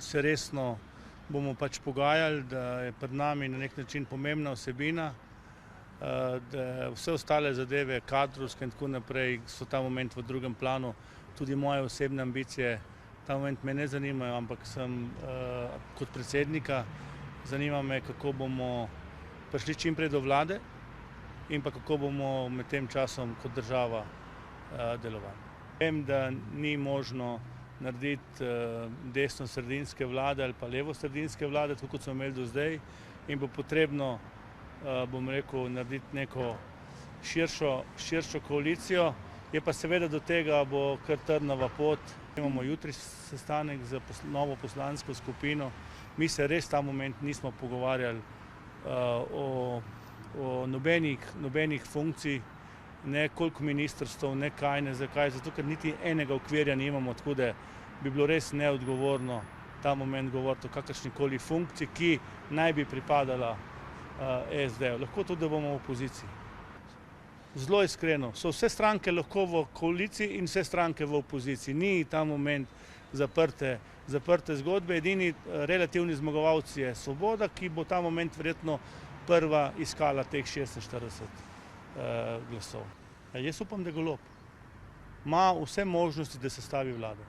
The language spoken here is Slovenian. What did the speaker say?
Se resno bomo pač pogajali, da je pred nami na nek način pomembna vsebina, da vse ostale zadeve, kadrovske in tako naprej, so ta moment v drugem planu. Tudi moje osebne ambicije ta moment me ne zanimajo, ampak sem kot predsednika, zanima me, kako bomo prišli čim prej do vlade in pa kako bomo med tem časom kot država delovali. Vem, da ni možno narediti desno-sredinske vlade ali pa levo-sredinske vlade, tako kot smo imeli do zdaj, in bo potrebno, bom rekel, narediti neko širšo koalicijo. Je pa seveda do tega bo kar trnova pot. Imamo jutri sestanek z novo poslansko skupino. Mi se res ta moment nismo pogovarjali o nobenih funkcij, ne koliko ministrstev, ne kaj, ne zakaj, zato ker niti enega okvirja nimamo, tako da bi bilo res neodgovorno ta moment govoriti o kakršnikoli funkciji, ki naj bi pripadala SD-ju. Lahko tudi, da bomo v opoziciji. Zelo iskreno, so vse stranke lahko v koaliciji in vse stranke v opoziciji. Ni ta moment zaprte zgodbe. Edini relativni zmagovalec je Svoboda, ki bo ta moment verjetno prva iskala teh 46 glasov. Jaz upam, da Golob ima vse možnosti, da sestavi vlado.